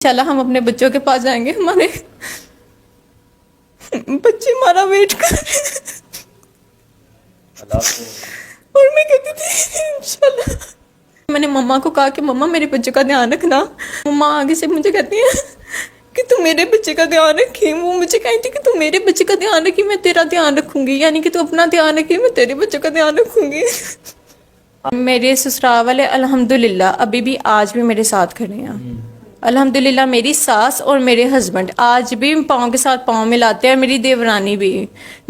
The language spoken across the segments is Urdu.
چلا ہم اپنے بچوں کے پاس جائیں گے, ہمارے بچے ہمارا ویٹ کر رہے ہیں. اور میں کہتی تھی انشاءاللہ. میں نے مما کو کہا کہ مما میرے بچے کا دھیان رکھنا. مما آگے سے مجھے کہتی ہیں کہ تم میرے بچے کا دھیان رکھی. وہ مجھے کہتی کہ تم میرے بچے کا دھیان رکھی, میں تیرا دھیان رکھوں گی, یعنی کہ تو اپنا دھیان رکھی, میں تیرے بچے کا دھیان رکھوں گی. میرے سسرال والے الحمدللہ ابھی بھی آج بھی میرے ساتھ کھڑے ہیں. الحمدللہ میری ساس اور میرے ہسبینڈ آج بھی پاؤں کے ساتھ پاؤں ملاتے ہیں. میری دیورانی بھی,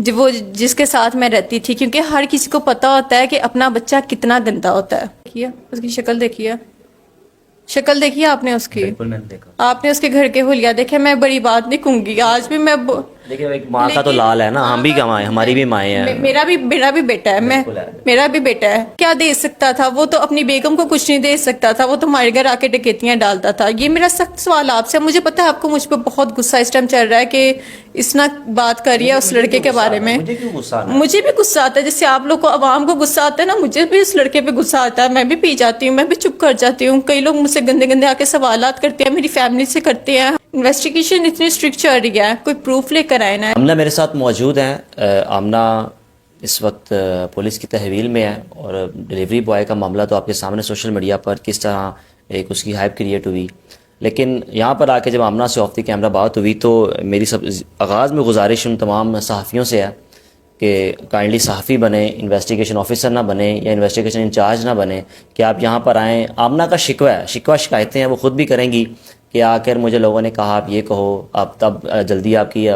وہ جس کے ساتھ میں رہتی تھی, کیونکہ ہر کسی کو پتا ہوتا ہے کہ اپنا بچہ کتنا گندا ہوتا ہے. دیکھیے اس کی شکل, دیکھیے شکل دیکھیے آپ نے اس کی, آپ نے اس کے گھر کے حلیہ دیکھے. میں بڑی بات نہیں کہوں گی, آج بھی میں دیکھیں ایک ماں کا تو لال ہے نا, ہم بھی کمائیں, ہماری بھی مائیں ہیں. میرا بھی بیٹا ہے, میرا بھی بیٹا ہے. کیا دے سکتا تھا وہ؟ تو اپنی بیگم کو کچھ نہیں دے سکتا تھا, وہ تو ہمارے گھر آ کے ڈکیتیاں ڈالتا تھا. یہ میرا سخت سوال آپ سے. مجھے پتا ہے آپ کو مجھ پہ بہت غصہ اس ٹائم چل رہا ہے کہ اس نہ بات کر رہی ہے اس لڑکے کے بارے میں. مجھے بھی غصہ آتا ہے, جیسے آپ لوگ کو عوام کو غصہ آتا ہے نا, مجھے بھی اس لڑکے پہ غصہ آتا ہے. میں بھی پی جاتی ہوں, میں بھی چپ کر جاتی ہوں. کئی لوگ مجھ سے گندے گندے آ کے سوالات کرتے ہیں, میری فیملی سے کرتے ہیں. انویسٹیگیشن اتنی اسٹرکٹ چل رہی ہے, کوئی پروف لے کر آئے نا. آمنہ میرے ساتھ موجود ہیں. آمنہ اس وقت پولیس کی تحویل میں ہے, اور ڈیلیوری بوائے کا معاملہ تو آپ کے سامنے سوشل میڈیا پر کس طرح ایک اس کی ہائپ کریٹ ہوئی. لیکن یہاں پر آ کے جب آمنہ سے آف دی کیمرہ بات ہوئی تو میری آغاز میں گزارش ان تمام صحافیوں سے ہے کہ کائنڈلی صحافی بنیں, انویسٹیگیشن آفیسر نہ بنیں یا انویسٹیگیشن انچارج نہ بنیں, کہ آپ یہاں پر آئیں. آمنہ کا شکایتیں ہیں, وہ خود بھی کریں گی کہ آ کر مجھے لوگوں نے کہا آپ یہ کہو, آپ تب جلدی آپ کی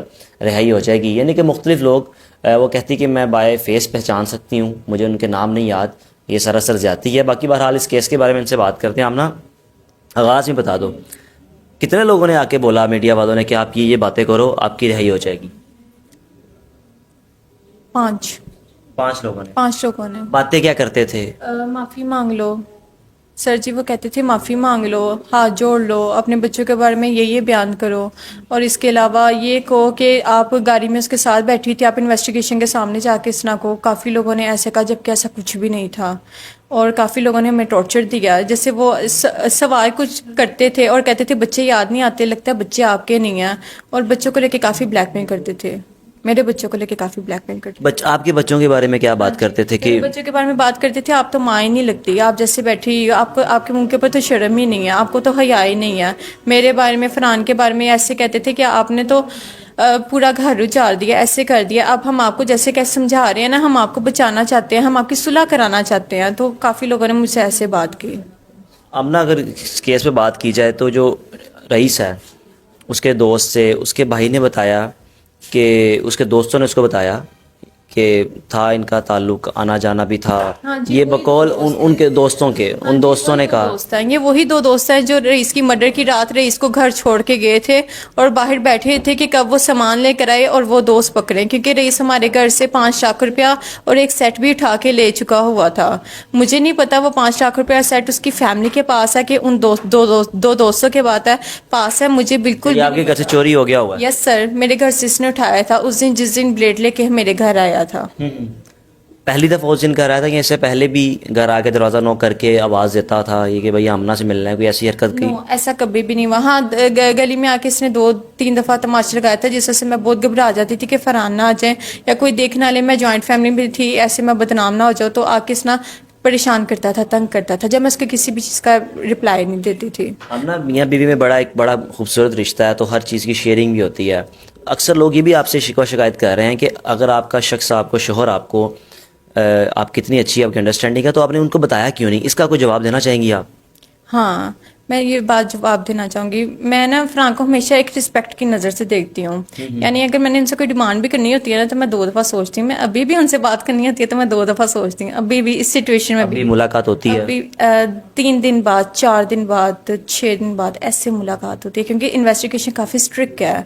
رہائی ہو جائے گی. یعنی کہ مختلف لوگ وہ کہتی کہ میں بائے فیس پہچان سکتی ہوں, مجھے ان کے نام نہیں یاد. یہ سراسر زیادتی ہے. باقی بہرحال اس کیس کے بارے میں ان سے بات کرتے ہیں. آمنہ آغاز میں بتا دو, کتنے لوگوں نے آ کے بولا میڈیا والوں نے کہ آپ یہ باتیں کرو آپ کی رہائی ہو جائے گی؟ 5 لوگوں نے. باتیں کیا کرتے تھے؟ معافی مانگ لو سر جی, وہ کہتے تھے معافی مانگ لو, ہاتھ جوڑ لو, اپنے بچوں کے بارے میں یہ بیان کرو, اور اس کے علاوہ یہ کہو کہ آپ گاڑی میں اس کے ساتھ بیٹھی تھی, آپ انویسٹیگیشن کے سامنے جا کے اس نہ کو. کافی لوگوں نے ایسے کہا جبکہ ایسا کچھ بھی نہیں تھا, اور کافی لوگوں نے ہمیں ٹارچر دیا. جیسے وہ سوال کچھ کرتے تھے اور کہتے تھے بچے یاد نہیں آتے, لگتا ہے بچے آپ کے نہیں ہیں, اور بچوں کو لے کے کافی بلیک میل کرتے تھے. میرے بچوں کو لے کے کافی بلیک میل کرتے تھے. آپ کے بچوں کے بارے میں کیا بات کرتے تھے؟ کہ بچوں کے بارے میں بات کرتے تھے, آپ تو ماں ہی نہیں لگتی, آپ جیسے بیٹھی, آپ کے منہ کے اوپر تو شرم ہی نہیں ہے, آپ کو تو حیا ہی نہیں ہے. میرے بارے میں, فرحان کے بارے میں ایسے کہتے تھے کہ آپ نے تو پورا گھر اجاڑ دیا, ایسے کر دیا. اب ہم آپ کو جیسے کہ سمجھا رہے ہیں نا, ہم آپ کو بچانا چاہتے ہیں, ہم آپ کی صلح کرانا چاہتے ہیں. تو کافی لوگوں نے مجھ سے ایسے بات کی. آمنہ اگر اس کیس پہ بات کی جائے تو جو رئیس ہے اس کے دوست سے, اس کے بھائی نے بتایا کہ اس کے دوستوں نے اس کو بتایا کہ تھا ان کا تعلق, آنا جانا بھی تھا. یہ بقول ان کے دوستوں کے, ان دوستوں نے کہا. یہ وہی 2 دوست ہیں جو رئیس کی مرڈر کی رات رئیس کو گھر چھوڑ کے گئے تھے, اور باہر بیٹھے تھے کہ کب وہ سامان لے کر آئے اور وہ دوست پکڑے, کیونکہ رئیس ہمارے گھر سے 5 لاکھ روپیہ اور ایک سیٹ بھی اٹھا کے لے چکا ہوا تھا. مجھے نہیں پتا وہ 5 لاکھ روپیہ سیٹ اس کی فیملی کے پاس ہے کہ ان دو دوستوں کے پاس ہے. مجھے بالکل آپ کے گھر سے چوری ہو گیا ہوا ہے؟ یس سر, میرے گھر سے اس نے اٹھایا تھا اس دن, جس دن بلیڈ لے کے میرے گھر آیا تھا. پہلی دفعہ اس دن کہہ رہا تھا کہ اس سے پہلے بھی گھر آ کے دروازہ نوک کر کے آواز دیتا تھا یہ کہ بھائی آمنہ سے ملنا ہے, کوئی ایسی حرکت کی؟ ایسا کبھی بھی نہیں. وہاں گلی میں آ کے اس نے 2-3 دفعہ تماشا لگایا تھا, جس سے میں بہت گھبرا جاتی تھی کہ فرحان نہ آ جائیں یا کوئی دیکھنا لے. میں جوائنٹ فیملی میں تھی, ایسے میں بدنام نہ ہو جاؤ, تو آ کے اس نا پریشان کرتا تھا, تنگ کرتا تھا, جب میں اس کے کسی بھی چیز کا رپلائی نہیں دیتی تھی. آمنہ میاں بیوی میں ایک بڑا خوبصورت رشتہ ہے, تو ہر چیز کی شیئرنگ بھی ہوتی ہے. اکثر لوگ یہ بھی آپ سے شکوہ شکایت کر رہے ہیں کہ اگر آپ کا شخص, آپ کو شوہر, آپ کتنی اچھی آپ کی انڈرسٹینڈنگ ہے, تو آپ نے ان کو بتایا کیوں نہیں؟ اس کا کوئی جواب دینا چاہیں گی آپ؟ ہاں, میں یہ بات جواب دینا چاہوں گی. میں نا فرحان کو ہمیشہ ایک رسپیکٹ کی نظر سے دیکھتی ہوں. یعنی اگر میں نے ان سے کوئی ڈیمانڈ بھی کرنی ہوتی ہے نا, تو میں 2 دفعہ سوچتی ہوں. میں ابھی بھی ان سے بات کرنی ہوتی ہے تو میں 2 دفعہ سوچتی ہوں. ابھی بھی اس سچویشن میں بھی ملاقات ہوتی ہے, ابھی 3 دن بعد, 4 دن بعد, 6 دن بعد ایسے ملاقات ہوتی ہے, کیونکہ انویسٹیگیشن کافی اسٹرکٹ ہے.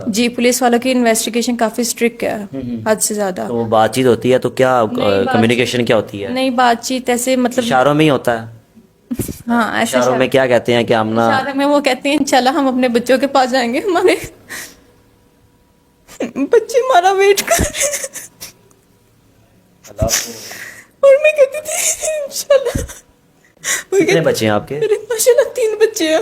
جی, پولیس والوں کی انویسٹیگیشن کافی اسٹرکٹ ہے, حد سے زیادہ. تو بات چیت ہوتی ہے تو کیا کمیونیکیشن کیا ہوتی ہے؟ نہیں, بات چیت ایسے مطلب اشاروں میں ہی ہوتا ہے. ہاں, ایسے اشاروں میں کیا کہتے ہیں کہ آمنہ, اشاروں میں وہ کہتے ہیں چلا ہم اپنے بچوں کے پاس جائیں گے, ہمارے بچے ہمارا ویٹ کر رہے ہیں. اور میں کہتی تھی انشاءاللہ. کتنے بچے ہیں آپ کے؟ ماشاءاللہ 3 بچے ہیں.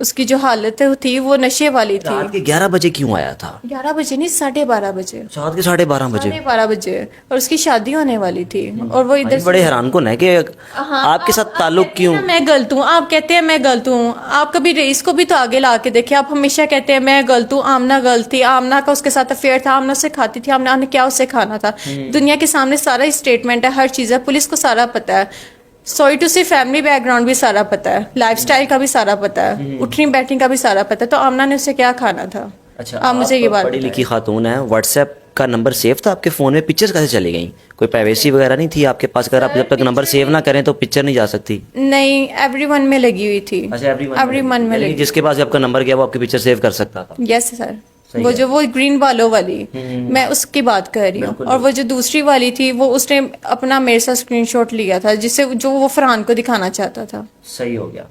اس کی جو حالت تھی وہ نشے والی تھی. رات کے 11 بجے کیوں آیا تھا؟ 11 بجے نہیں 12:30 بجے. رات کے 12:30 بجے؟ 12:30 بجے. اور اس کی شادی ہونے والی تھی اور وہ ادھر بڑے حیران کن ہے کہ آپ کے ساتھ تعلق کیوں؟ میں غلط ہوں. آپ کہتے ہیں میں غلط ہوں. آپ کبھی رئیس کو بھی تو آگے لا کے دیکھیں. آپ ہمیشہ کہتے ہیں میں غلط ہوں, آمنہ غلط تھی, آمنہ کا اس کے ساتھ افیئر تھا, آمنہ اسے کھاتی تھی, آمنہ نے کیا اسے کھانا تھا. دنیا کے سامنے سارا اسٹیٹمنٹ ہے, ہر چیز ہے, پولیس کو سارا پتہ ہے. Sorry to say family background بھی سارا پتہ ہے, لائف سٹائل کا بھی سارا پتہ ہے, اٹھنے بیٹھنے کا بھی سارا پتہ ہے. تو آمنہ نے اسے کیا کھانا تھا؟ اچھا, آپ مجھے یہ بات پڑھی لکھی خاتون ہیں, واٹس ایپ کا نمبر سیو تھا آپ کے فون میں؟ پکچرز کیسے چلی گئیں؟ کوئی پرائیویسی وغیرہ نہیں تھی آپ کے پاس؟ اگر آپ جب تک نمبر سیو نہ کریں تو پکچر نہیں جا سکتی. نہیں, ایوری ون میں لگی ہوئی تھی. ایوری ون میں لگی. جس کے پاس آپ کا نمبر گیا وہ آپ کی پکچر سیو کر سکتا تھا؟ یس سر. وہ گرین بالوں والی میں اس کی بات کر رہی ہوں. اور وہ جو دوسری والی تھی وہ اس نے اپنا میرے ساتھ اسکرین شاٹ لیا تھا جس سے جو وہ فرحان کو دکھانا چاہتا تھا. صحیح ہو گیا.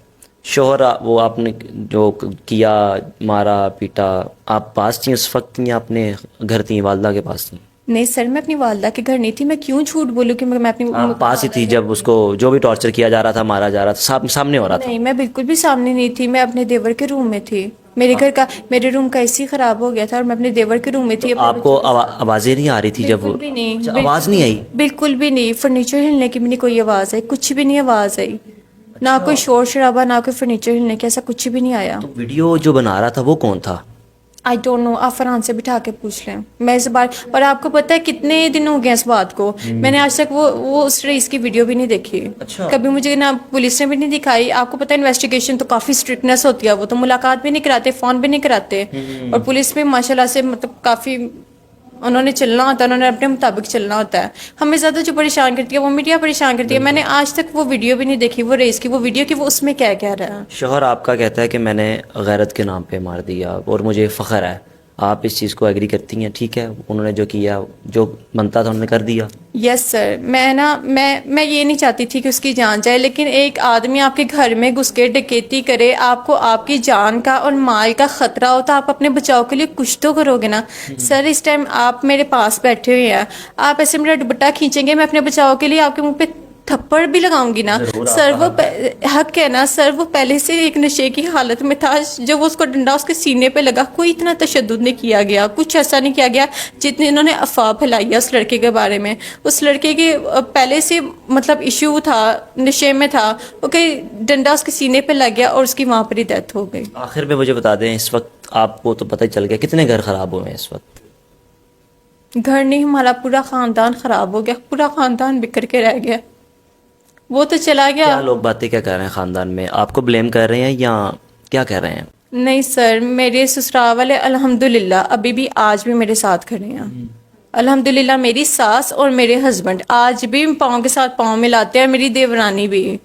شوہر وہ آپ نے جو کیا, مارا پیٹا, آپ پاس تھیں اس وقت یا اپنے گھر تھیں, والدہ کے پاس تھیں؟ نہیں سر, میں اپنی والدہ کے گھر نہیں تھی. میں کیوں جھوٹ بولوں کہ میں اپنی آپ پاس ہی تھی جب اس کو جو بھی ٹارچر کیا جا رہا تھا, مارا جا رہا تھا, سامنے ہو رہا تھا؟ نہیں, میں بالکل بھی سامنے نہیں تھی. میں اپنے دیور کے روم میں تھی. میرے روم کا اسی خراب ہو گیا تھا اور میں اپنے دیور کے روم میں تھی. آپ کو آوازیں نہیں آ رہی تھی جب؟ بالکل بھی نہیں. آواز نہیں آئی؟ بالکل بھی نہیں. فرنیچر ہلنے کی بھی نہیں کوئی آواز آئی, کچھ بھی نہیں آواز آئی. نہ کوئی شور شرابہ, نہ کوئی فرنیچر ہلنے کی, ایسا کچھ بھی نہیں آیا. تو ویڈیو جو بنا رہا تھا وہ کون تھا؟ I don't know. آپ فرحان سے بٹھا کے پوچھ لیں. میں اس بار, اور آپ کو پتہ ہے کتنے دن ہو گئے اس بات کو, میں نے آج تک وہ اس رئیس کی ویڈیو بھی نہیں دیکھی. کبھی مجھے نہ پولیس نے بھی نہیں دکھائی. آپ کو پتہ ہے انویسٹیگیشن تو کافی اسٹرکٹنیس ہوتی ہے, وہ تو ملاقات بھی نہیں کراتے, فون بھی نہیں کراتے. اور پولیس میں ماشاء اللہ سے مطلب کافی انہوں نے چلنا ہوتا ہے, انہوں نے اپنے مطابق چلنا ہوتا ہے. ہمیں زیادہ جو پریشان کرتی ہے وہ میڈیا پریشان کرتی ہے. میں نے آج تک وہ ویڈیو بھی نہیں دیکھی, وہ رئیس کی وہ ویڈیو کہ وہ اس میں کیا کہہ رہا ہے. شوہر آپ کا کہتا ہے کہ میں نے غیرت کے نام پہ مار دیا اور مجھے فخر ہے. آپ اس چیز کو ایگری کرتی ہیں؟ ٹھیک ہے, انہوں نے جو کیا, جو بنتا تھا انہوں نے کر دیا. یس سر. میں یہ نہیں چاہتی تھی کہ اس کی جان جائے, لیکن ایک آدمی آپ کے گھر میں گھس کے ڈکیتی کرے, آپ کو آپ کی جان کا اور مال کا خطرہ ہو تو آپ اپنے بچاؤ کے لیے کچھ تو کرو گے نا. سر اس ٹائم آپ میرے پاس بیٹھے ہوئے ہیں, آپ ایسے میرا دوپٹہ کھینچیں گے, میں اپنے بچاؤ کے لیے آپ کے منہ پہ تھپڑ بھی لگاؤں گی نا. سر وہ حق ہے نا سر, وہ پہلے سے ایک نشے کی حالت میں تھا. جب اس کو ڈنڈا اس کے سینے پہ لگا, کوئی اتنا تشدد نہیں کیا گیا, کچھ ایسا نہیں کیا گیا جتنے انہوں نے افواہ پھیلائی ہے اس لڑکے کے بارے میں. اس لڑکے کے پہلے سے مطلب ایشو تھا, نشے میں تھا, وہ کہ ڈنڈا اس کے سینے پہ لگ گیا اور اس کی وہاں پر ہی ڈیتھ ہو گئی. آخر میں مجھے بتا دیں, اس وقت آپ کو تو پتہ چل گیا کتنے گھر خراب ہوئے ہیں اس وقت؟ گھر نہیں, ہمارا پورا خاندان خراب ہو گیا, پورا خاندان بکھر کے رہ گیا. وہ تو چلا گیا. کیا لوگ باتیں کیا کر رہے ہیں خاندان میں, آپ کو بلیم کر رہے ہیں یا کیا کہہ رہے ہیں؟ نہیں سر, میرے سسرال والے الحمدللہ ابھی بھی آج بھی میرے ساتھ کھڑے ہیں. الحمدللہ میری ساس اور میرے ہسبینڈ آج بھی پاؤں کے ساتھ پاؤں ملاتے ہیں. میری دیورانی بھی,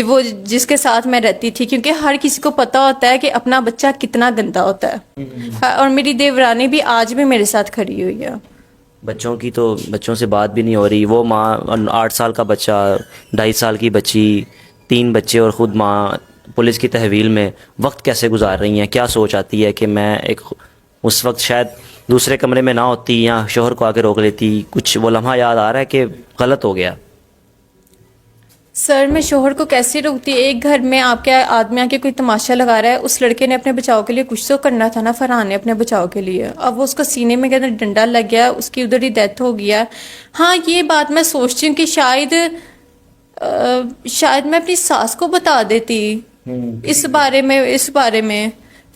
وہ جس کے ساتھ میں رہتی تھی, کیونکہ ہر کسی کو پتہ ہوتا ہے کہ اپنا بچہ کتنا گندا ہوتا ہے. اور میری دیورانی بھی آج بھی میرے ساتھ کھڑی ہوئی ہے. بچوں سے بات بھی نہیں ہو رہی. وہ ماں 8 سال کا بچہ, 2.5 سال کی بچی, 3 بچے اور خود ماں پولیس کی تحویل میں وقت کیسے گزار رہی ہیں؟ کیا سوچ آتی ہے کہ میں اس وقت شاید دوسرے کمرے میں نہ ہوتی یا شوہر کو آگے روک لیتی؟ کچھ وہ لمحہ یاد آ رہا ہے کہ غلط ہو گیا؟ سر میں شوہر کو کیسے روکتی؟ ایک گھر میں آپ کے آدمی آ کے کوئی تماشا لگا رہا ہے, اس لڑکے نے اپنے بچاؤ کے لیے کچھ تو کرنا تھا نا, فرحان نے اپنے بچاؤ کے لیے. اب وہ اس کو سینے میں کہتے ڈنڈا لگ گیا, اس کی ادھر ہی ڈیتھ ہو گیا. ہاں یہ بات میں سوچتی ہوں کہ شاید میں اپنی ساس کو بتا دیتی اس بارے میں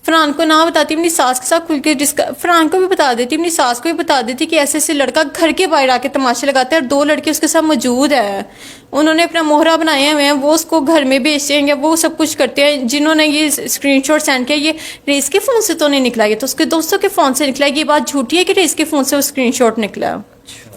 فرحان کو نہ بتاتی, اپنی ساس کے ساتھ کھل کے فرحان کو بھی بتا دیتی, اپنی ساس کو بھی بتا دیتی کہ ایسے ایسے لڑکا گھر کے باہر آ کے تماشے لگاتا ہے اور 2 لڑکے اس کے ساتھ موجود ہیں. انہوں نے اپنا موہرا بنائے ہوئے ہیں, وہ اس کو گھر میں بیچتے ہیں, وہ سب کچھ کرتے ہیں. جنہوں نے یہ اسکرین شاٹ سینڈ کیا, یہ ریس کے فون سے تو نہیں نکلا, یہ تو اس کے دوستوں کے فون سے نکلا. یہ بات جھوٹی ہے کہ ریس کے فون سے وہ اسکرین شاٹ نکلا.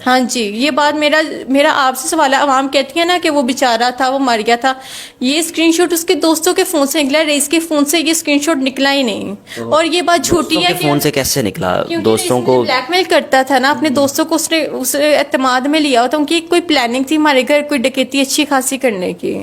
ہاں جی, یہ بات میرا آپ سے سوال ہے. عوام کہتی ہے نا کہ وہ بیچارہ تھا, وہ مر گیا تھا. یہ اسکرین شاٹ اس کے دوستوں کے فون سے نکلا, ریس کے فون سے یہ اسکرین شاٹ نکلا ہی نہیں. اور یہ بات جھوٹی ہے کہ فون سے کیسے نکلا؟ دوستوں کو بلیک میل کرتا تھا نا, اپنے دوستوں کو اس اعتماد میں لیا ہوتا. ان کی کوئی پلاننگ تھی ہمارے گھر کوئی ڈکیتی اچھی خاصی کرنے کی.